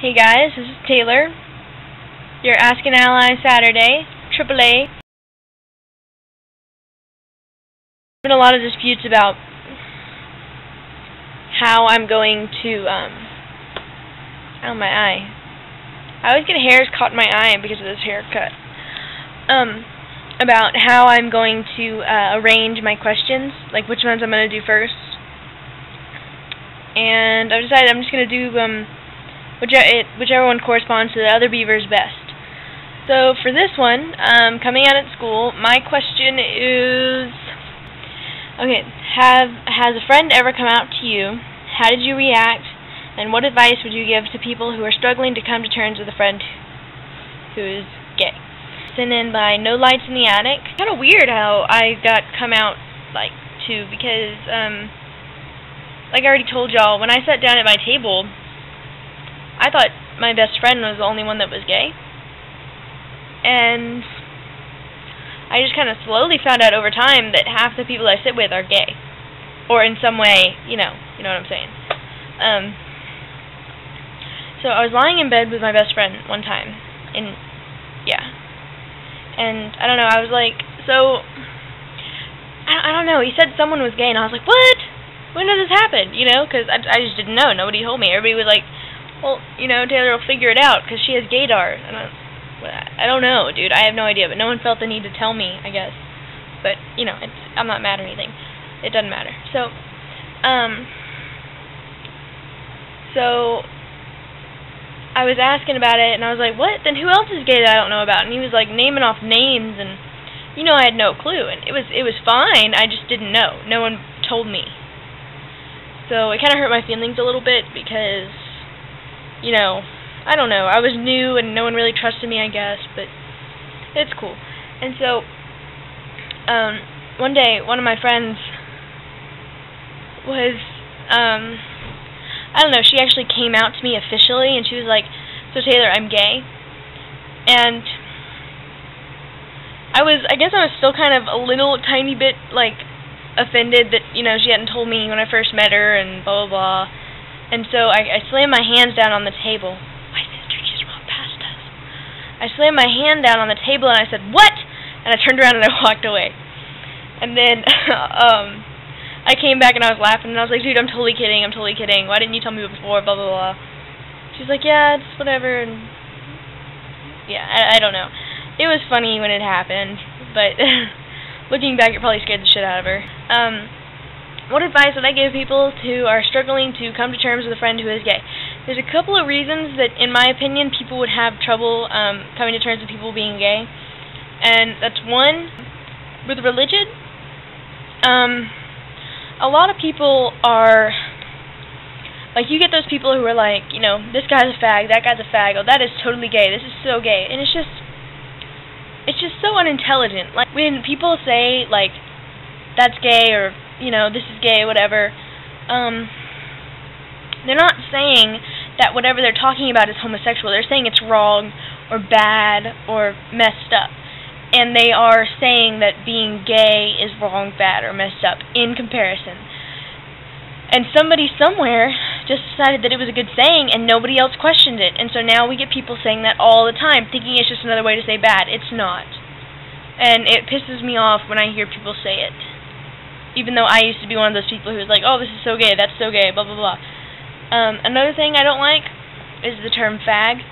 Hey guys, this is Taylor. Your Ask an Ally Saturday, AAA. There's been a lot of disputes about how I'm going to, oh my eye. I always get hairs caught in my eye because of this haircut. About how I'm going to arrange my questions, like which ones I'm going to do first. And I've decided I'm just going to do whichever one corresponds to the other beavers best. So for this one, coming out at school, my question is, okay, has a friend ever come out to you? How did you react? And what advice would you give to people who are struggling to come to terms with a friend who is gay? Sent in by No Lights in the Attic. Kind of weird how I got come out too, because like I already told y'all, when I sat down at my table, I thought my best friend was the only one that was gay. And I just kind of slowly found out over time that half the people I sit with are gay. Or in some way, you know what I'm saying. So I was lying in bed with my best friend one time. And, yeah. And, I don't know, I was like, so, I don't know, he said someone was gay, and I was like, what? When did this happen? You know, because I just didn't know. Nobody told me. Everybody was like, well, Taylor will figure it out because she has gaydar. And I don't know, dude. I have no idea. But no one felt the need to tell me, I guess. But, I'm not mad or anything. It doesn't matter. So I was asking about it, and I was like, what? Then who else is gay that I don't know about? And he was, like, naming off names, and, I had no clue. And it was fine. I just didn't know. No one told me. So it kind of hurt my feelings a little bit because, I don't know. I was new and no one really trusted me, I guess, but it's cool. And so, one day, one of my friends was, I don't know, she actually came out to me officially, and she was like, so Taylor, I'm gay. And I guess I was still kind of a little tiny bit, offended that, she hadn't told me when I first met her and blah, blah, blah. And so I slammed my hands down on the table. My sister just walked past us. I slammed my hand down on the table and I said, what? And I turned around and I walked away. And then I came back and I was laughing and I was like, dude, I'm totally kidding. Why didn't you tell me before? Blah, blah, blah. She's like, yeah, it's whatever. And yeah, I don't know. It was funny when it happened, but looking back, it probably scared the shit out of her. What advice would I give people who are struggling to come to terms with a friend who is gay? There's a couple of reasons that, in my opinion, people would have trouble coming to terms with people being gay. And that's one, with religion. A lot of people are, you get those people who are like, this guy's a fag, that guy's a fag, oh, that is totally gay, this is so gay. And it's just so unintelligent. Like, when people say, that's gay, or, this is gay, whatever, they're not saying that whatever they're talking about is homosexual. They're saying it's wrong, or bad, or messed up. And they are saying that being gay is wrong, bad, or messed up, in comparison. And somebody somewhere just decided that it was a good saying, and nobody else questioned it. And so now we get people saying that all the time, thinking it's just another way to say bad. It's not. And it pisses me off when I hear people say it. Even though I used to be one of those people who was like, oh, this is so gay, that's so gay, blah, blah, blah. Another thing I don't like is the term fag.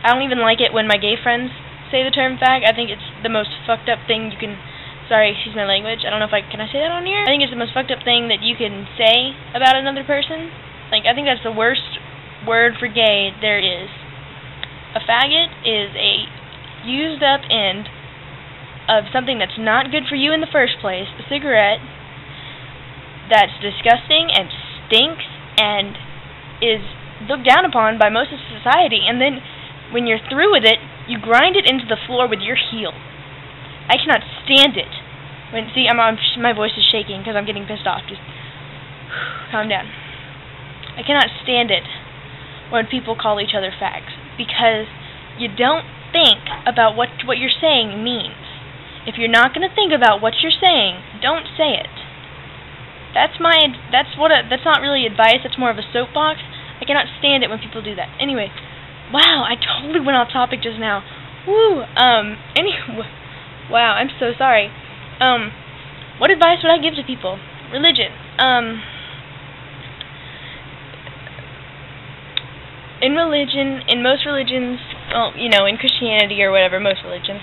I don't even like it when my gay friends say the term fag. I think it's the most fucked up thing you can... Sorry, excuse my language. I don't know if can I say that on here? I think it's the most fucked up thing that you can say about another person. I think that's the worst word for gay there is. A faggot is a used up end of something that's not good for you in the first place, a cigarette that's disgusting and stinks and is looked down upon by most of society, and then when you're through with it, you grind it into the floor with your heel. I cannot stand it. My voice is shaking because I'm getting pissed off. Just calm down. I cannot stand it when people call each other fags, because you don't think about what you're saying means. If you're not going to think about what you're saying, don't say it. That's not really advice. That's more of a soapbox. I cannot stand it when people do that. Anyway, Wow, I totally went off topic just now. Woo. Anyway, wow, I'm so sorry. What advice would I give to people? Religion. In most religions, well, you know, in Christianity or whatever, most religions,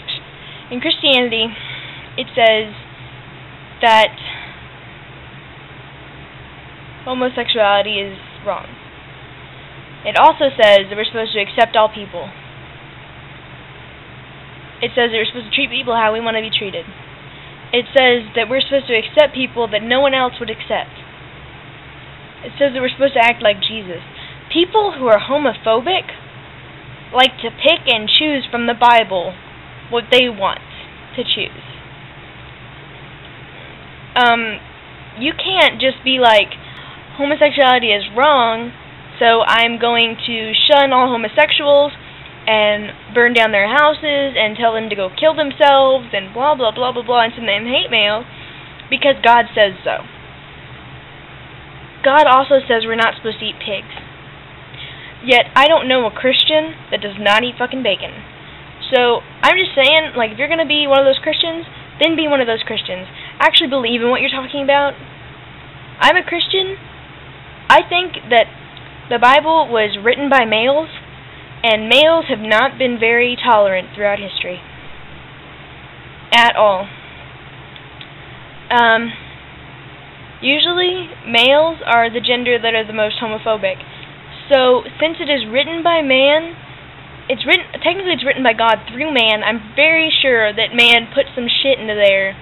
in Christianity, it says that homosexuality is wrong. It also says that we're supposed to accept all people. It says that we're supposed to treat people how we want to be treated. It says that we're supposed to accept people that no one else would accept. It says that we're supposed to act like Jesus. People who are homophobic like to pick and choose from the Bible what they want to choose. You can't just be like, homosexuality is wrong, so I'm going to shun all homosexuals and burn down their houses and tell them to go kill themselves and blah blah blah blah blah and send them hate mail because God says so. God also says we're not supposed to eat pigs. Yet I don't know a Christian that does not eat fucking bacon. So I'm just saying, like, if you're gonna be one of those Christians, then be one of those Christians. Actually believe in what you're talking about. I'm a Christian. I think that the Bible was written by males, and males have not been very tolerant throughout history. At all. Usually, males are the gender that are the most homophobic. So, since it is written by man, technically it's written by God through man, I'm very sure that man put some shit into there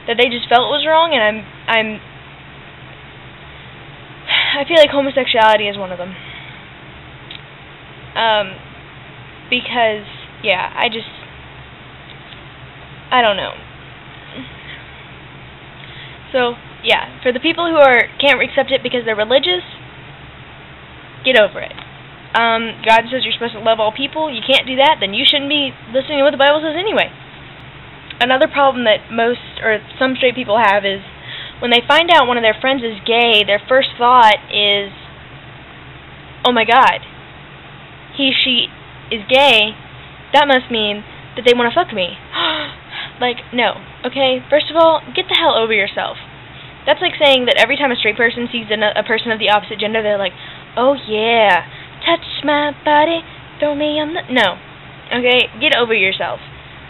that they just felt was wrong, and I feel like homosexuality is one of them. Because, yeah, I don't know. So, yeah, for the people who can't accept it because they're religious, get over it. God says you're supposed to love all people. You can't do that, then you shouldn't be listening to what the Bible says anyway. Another problem that some straight people have is when they find out one of their friends is gay, their first thought is, oh my God, she is gay, that must mean that they want to fuck me. Like, no. Okay, first of all, get the hell over yourself. That's like saying that every time a straight person sees a person of the opposite gender, they're like, oh yeah, touch my body, throw me on the... No. Okay, get over yourself.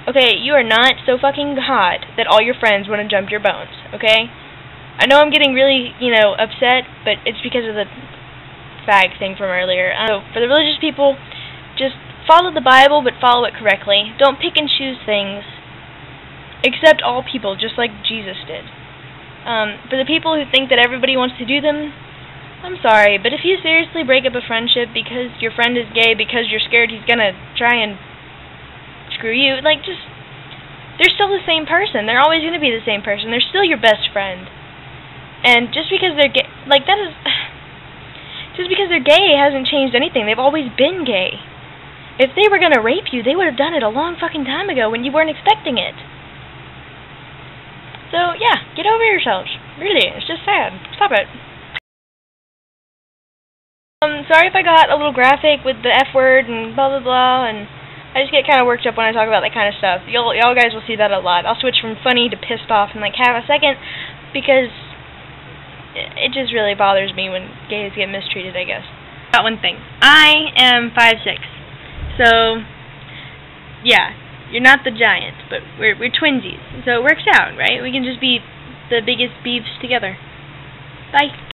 Okay, you are not so fucking hot that all your friends want to jump your bones, okay? I know I'm getting really, upset, but it's because of the fag thing from earlier. So, for the religious people, just follow the Bible, but follow it correctly. Don't pick and choose things. Accept all people, just like Jesus did. For the people who think that everybody wants to do them, I'm sorry, but if you seriously break up a friendship because your friend is gay because you're scared he's gonna try and screw you, they're still the same person. They're always gonna be the same person. They're still your best friend. And just because they're gay, just because they're gay hasn't changed anything. They've always been gay. If they were gonna rape you, they would have done it a long fucking time ago when you weren't expecting it. So, yeah, get over yourselves. Really, it's just sad. Stop it. Sorry if I got a little graphic with the F word and blah blah blah, and I just get kind of worked up when I talk about that kind of stuff. Y'all guys will see that a lot. I'll switch from funny to pissed off in like half a second, because it just really bothers me when gays get mistreated, I guess. Got one thing. I am 5'6", so, yeah. You're not the giant, but we're twinsies, so it works out, right? We can just be the biggest beefs together. Bye.